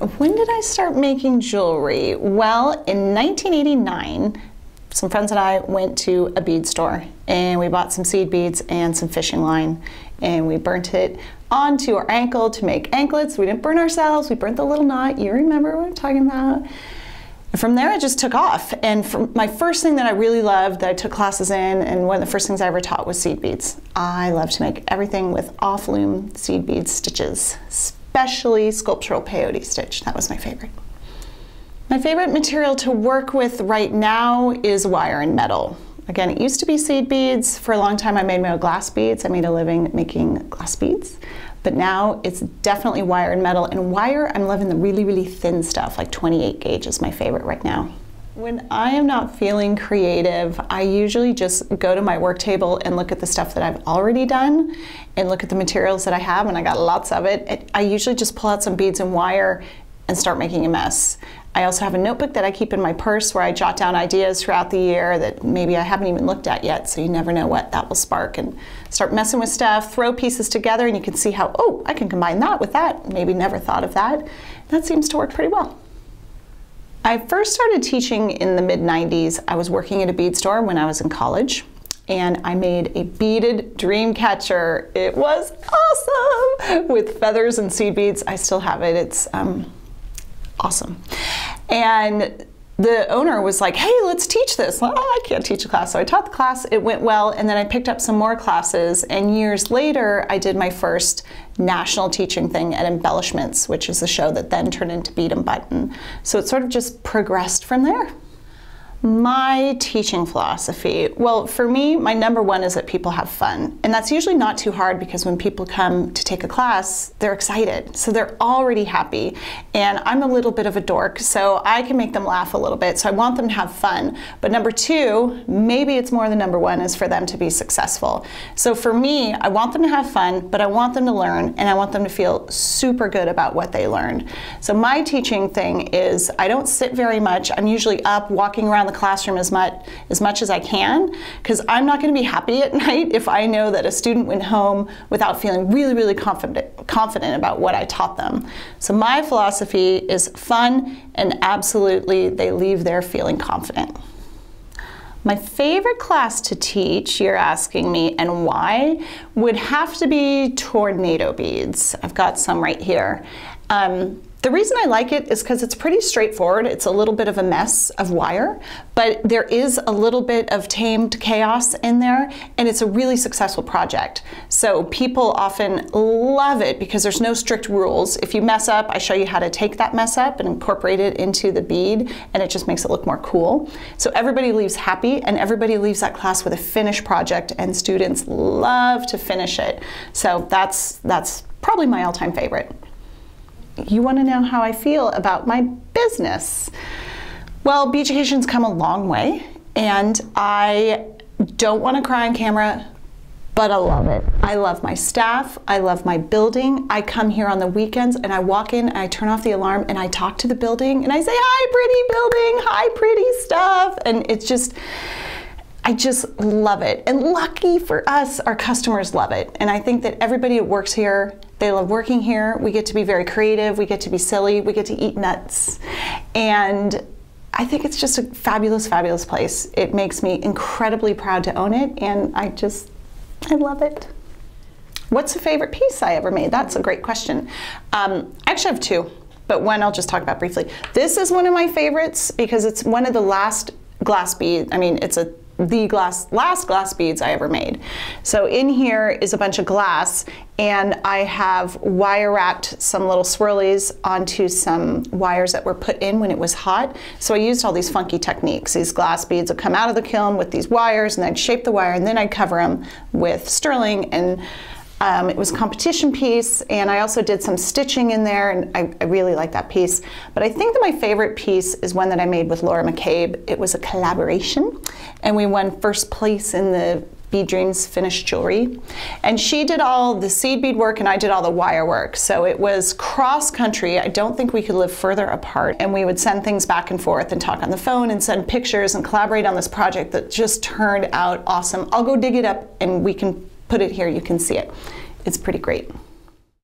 when did I start making jewelry? Well, in 1989, some friends and I went to a bead store and we bought some seed beads and some fishing line, and we burnt it onto our ankle to make anklets. We didn't burn ourselves, we burnt the little knot. You remember what I'm talking about. And from there, it just took off. And my first thing that I really loved, that I took classes in, and one of the first things I ever taught was seed beads. I love to make everything with off-loom seed bead stitches, especially sculptural peyote stitch. That was my favorite. My favorite material to work with right now is wire and metal. Again, it used to be seed beads. For a long time, I made my own glass beads. I made a living making glass beads. But now it's definitely wire and metal. And wire, I'm loving the really, really thin stuff, like 28 gauge is my favorite right now. When I am not feeling creative, I usually just go to my work table and look at the stuff that I've already done and look at the materials that I have, and I got lots of it. I usually just pull out some beads and wire and start making a mess. I also have a notebook that I keep in my purse where I jot down ideas throughout the year that maybe I haven't even looked at yet, so you never know what that will spark, and start messing with stuff, throw pieces together, and you can see how, oh, I can combine that with that. Maybe never thought of that. That seems to work pretty well. I first started teaching in the mid-90s. I was working at a bead store when I was in college, and I made a beaded dream catcher. It was awesome with feathers and seed beads. I still have it. It's awesome. And the owner was like, hey, let's teach this. Well, I can't teach a class. So I taught the class, it went well, and then I picked up some more classes, and years later I did my first national teaching thing at Embellishments, which is the show that then turned into Bead and Button. So it sort of just progressed from there. My teaching philosophy, well, for me, my number one is that people have fun. And that's usually not too hard, because when people come to take a class, they're excited. So they're already happy. And I'm a little bit of a dork, so I can make them laugh a little bit. So I want them to have fun. But number two, maybe it's more than number one, is for them to be successful. So for me, I want them to have fun, but I want them to learn, and I want them to feel super good about what they learned. So my teaching thing is I don't sit very much. I'm usually up walking around the classroom as much as I can, because I'm not going to be happy at night if I know that a student went home without feeling really, really confident about what I taught them. So my philosophy is fun, and absolutely they leave there feeling confident. My favorite class to teach, you're asking me, and why, would have to be tornado beads. I've got some right here. The reason I like it is because it's pretty straightforward. It's a little bit of a mess of wire, but there is a little bit of tamed chaos in there, and it's a really successful project. So people often love it because there's no strict rules. If you mess up, I show you how to take that mess up and incorporate it into the bead, and it just makes it look more cool. So everybody leaves happy, and everybody leaves that class with a finished project, and students love to finish it. So that's probably my all-time favorite. You want to know how I feel about my business. Well, Beaducation's come a long way, and I don't want to cry on camera, but I love it. I love my staff, I love my building. I come here on the weekends and I walk in and I turn off the alarm and I talk to the building and I say, hi, pretty building, hi, pretty stuff. And it's just, I just love it. And lucky for us, our customers love it. And I think that everybody that works here, they love working here. We get to be very creative. We get to be silly. We get to eat nuts. And I think it's just a fabulous, fabulous place. It makes me incredibly proud to own it. And I love it. What's the favorite piece I ever made? That's a great question. I actually have two, but one I'll just talk about briefly. This is one of my favorites because it's one of the last glass beads. I mean, it's the last glass beads I ever made. So in here is a bunch of glass, and I have wire wrapped some little swirlies onto some wires that were put in when it was hot. So I used all these funky techniques. These glass beads would come out of the kiln with these wires, and I'd shape the wire, and then I'd cover them with sterling, and it was a competition piece, and I also did some stitching in there, and I really like that piece. But I think that my favorite piece is one that I made with Laura McCabe. It was a collaboration, and we won first place in the Bead Dreams finished jewelry. And she did all the seed bead work, and I did all the wire work. So it was cross country. I don't think we could live further apart, and we would send things back and forth and talk on the phone and send pictures and collaborate on this project that just turned out awesome. I'll go dig it up and we can put it here, you can see it. It's pretty great.